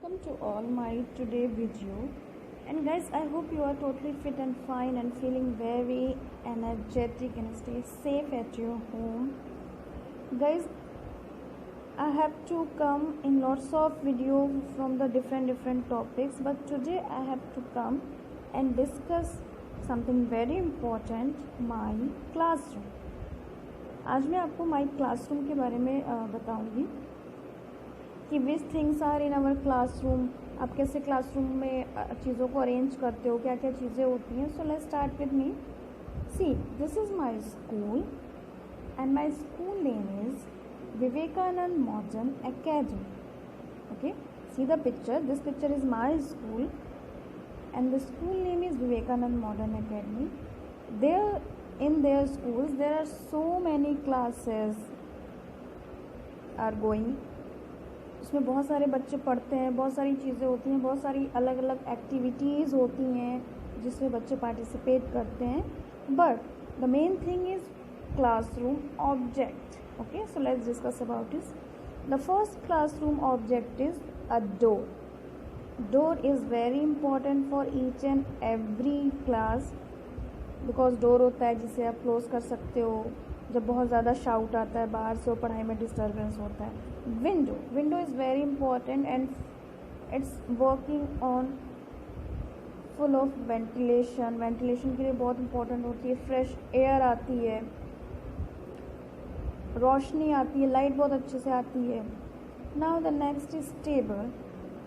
welcome to all my today video. And guys, I hope you are totally fit and fine and feeling very energetic and stay safe at your home. Guys, I have to come in lots of video from the different topics, but today I have to come and discuss something very important, my classroom. आज मैं आपको माई classroom के बारे में बताऊंगी कि which things are in our classroom. आप कैसे क्लासरूम में चीज़ों को अरेंज करते हो, क्या क्या चीज़ें होती हैं. So let's start with me. See, this is my school and my school name is Vivekananda modern academy. Okay, see the picture. This picture is my school and the school name is Vivekanand Modern Academy. There in their schools there are so many classes are going. उसमें बहुत सारे बच्चे पढ़ते हैं, बहुत सारी चीज़ें होती हैं, बहुत सारी अलग अलग एक्टिविटीज़ होती हैं जिसमें बच्चे पार्टिसिपेट करते हैं. But the main thing is classroom object. Okay, so let's discuss about this. The first classroom object is a door. Door is very important for each and every class because door होता है जिसे आप close कर सकते हो जब बहुत ज़्यादा शाउट आता है बाहर से और पढ़ाई में डिस्टर्बेंस होता है. Window is very important and it's working on full of ventilation के लिए बहुत इंपॉर्टेंट होती है. फ्रेश एयर आती है, रोशनी आती है, लाइट बहुत अच्छे से आती है. Now the next is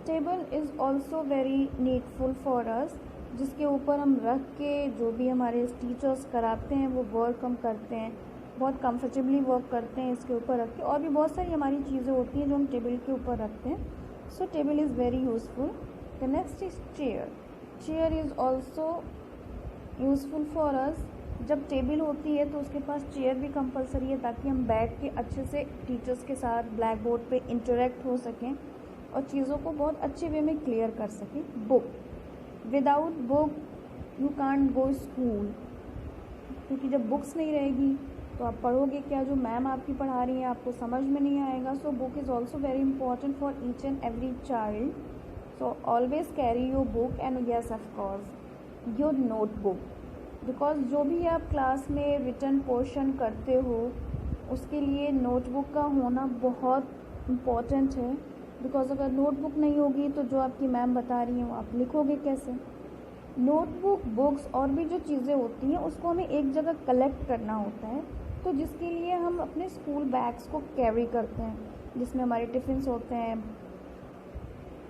table is also very needful for us, जिसके ऊपर हम रख के जो भी हमारे टीचर्स कराते हैं वो वर्क हम करते हैं, बहुत कंफर्टेबली वर्क करते हैं इसके ऊपर रख के. और भी बहुत सारी हमारी चीज़ें होती हैं जो हम टेबल के ऊपर रखते हैं. सो table is very useful. The next is chair is also useful for us. जब टेबल होती है तो उसके पास चेयर भी कंपलसरी है ताकि हम बैठ के अच्छे से टीचर्स के साथ ब्लैक बोर्ड पर इंटरेक्ट हो सकें और चीज़ों को बहुत अच्छे वे में क्लियर कर सकें. Book, without book you can't go school, क्योंकि जब बुक्स नहीं रहेगी तो आप पढ़ोगे क्या, जो मैम आपकी पढ़ा रही हैं आपको समझ में नहीं आएगा. So book is also very important for each and every child. So always carry your book and yes of course your notebook, because जो भी आप क्लास में रिटन पोर्शन करते हो उसके लिए नोटबुक का होना बहुत इम्पॉर्टेंट है. बिकॉज अगर नोटबुक नहीं होगी तो जो आपकी मैम बता रही हैं वो आप लिखोगे कैसे. नोटबुक, बुक्स और भी जो चीज़ें होती हैं उसको हमें एक जगह कलेक्ट करना होता है, तो जिसके लिए हम अपने स्कूल बैग्स को कैरी करते हैं जिसमें हमारे टिफ़िन्स होते हैं,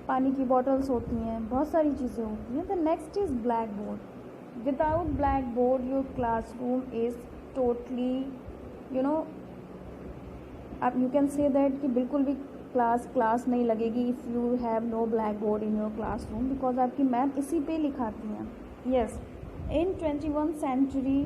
पानी की बॉटल्स होती हैं, बहुत सारी चीज़ें होती हैं. The next is blackboard. Without blackboard your classroom is totally आप यू कैन से दैट कि बिल्कुल भी क्लास नहीं लगेगी if you have no blackboard in your classroom, because आपकी मैम इसी पे लिखाती हैं. Yes, in 21st century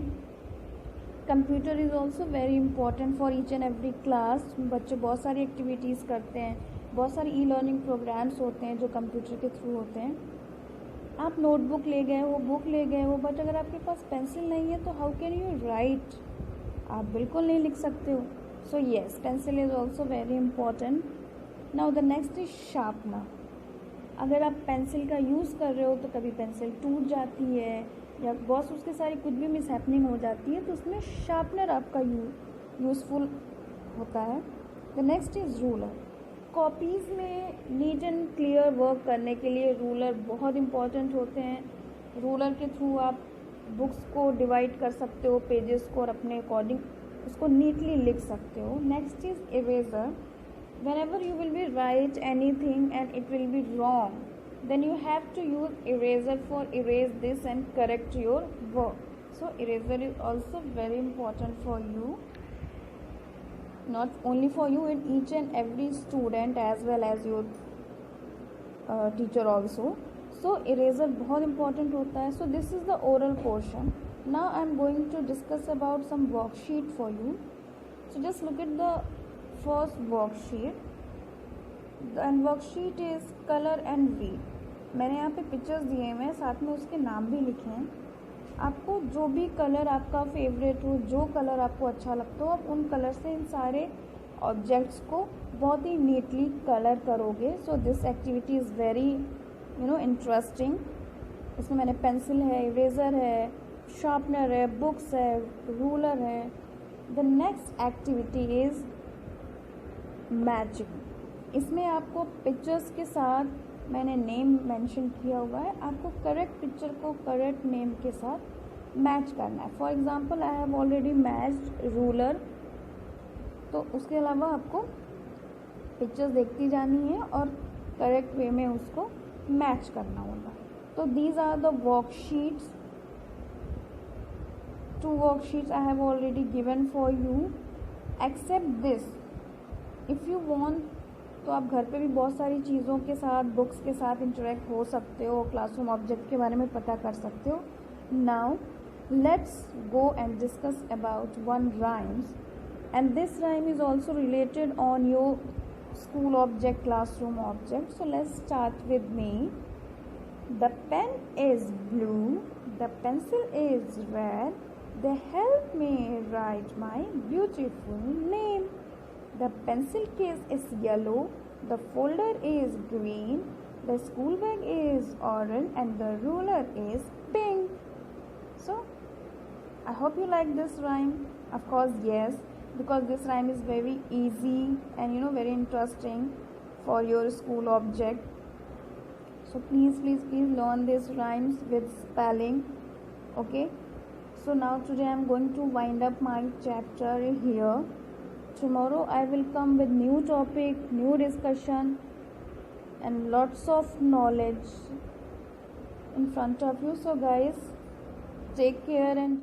computer is also very important for each and every class. बच्चे बहुत सारी एक्टिविटीज़ करते हैं, बहुत सारी ई लर्निंग प्रोग्राम्स होते हैं जो कंप्यूटर के थ्रू होते हैं. आप नोटबुक ले गए हो, बुक ले गए हो, बट अगर आपके पास पेंसिल नहीं है तो हाउ कैन यू राइट, आप बिल्कुल नहीं लिख सकते हो. So yes, pencil is also very important. Now the next is sharpener. अगर आप पेंसिल का यूज़ कर रहे हो तो कभी पेंसिल टूट जाती है या बहुत उसके सारी कुछ भी मिस हैपनिंग हो जाती है, तो उसमें शार्पनर आपका यूज़फुल होता है. The next is ruler. Copies में नीट एंड क्लियर वर्क करने के लिए रूलर बहुत इंपॉर्टेंट होते हैं. रूलर के थ्रू आप बुक्स को डिवाइड कर सकते हो, पेजेस को, और अपने अकॉर्डिंग उसको नीटली लिख सकते हो. Next is eraser. Whenever you will be write anything and it will be wrong, then you have to use eraser for erase this and correct your work. So eraser is also very important for you, not only for you, in each and every student as well as your teacher also. So eraser बहुत important होता है. So this is the oral portion. Now I am going to discuss about some worksheet for you. So just look at the first worksheet. And worksheet is color and read. मैंने यहाँ पे pictures दिए हुए हैं, साथ में उसके नाम भी लिखे हैं. आपको जो भी कलर आपका फेवरेट हो, जो कलर आपको अच्छा लगता हो, आप उन कलर से इन सारे ऑब्जेक्ट्स को बहुत ही नीटली कलर करोगे. So this activity is very interesting. इसमें मैंने पेंसिल है, इरेज़र है, शार्पनर है, बुक्स है, रूलर है. The next activity is matching. इसमें आपको पिक्चर्स के साथ मैंने नेम मेंशन किया हुआ है, आपको करेक्ट पिक्चर को करेक्ट नेम के साथ मैच करना है. For example I have already matched ruler. तो उसके अलावा आपको पिक्चर्स देखती जानी है और करेक्ट वे में उसको मैच करना होगा. तो these are the worksheets. 2 worksheets I have already given for you. Except this, if you want, तो आप घर पे भी बहुत सारी चीज़ों के साथ, बुक्स के साथ इंटरेक्ट हो सकते हो, क्लासरूम ऑब्जेक्ट के बारे में पता कर सकते हो. Now let's go and discuss about one rhymes. And this rhyme is also related on your school object, classroom object. So let's start with me. The pen is blue, the pencil is red, they help me write my beautiful name. The pencil case is yellow, the folder is green, the school bag is orange, and the ruler is pink. So I hope you like this rhyme. Of course yes, because this rhyme is very easy and very interesting for your school object. So please learn these rhymes with spelling. Okay, so now today I am going to wind up my chapter here. Tomorrow I will come with new topic, new discussion, and lots of knowledge in front of you. So guys, take care and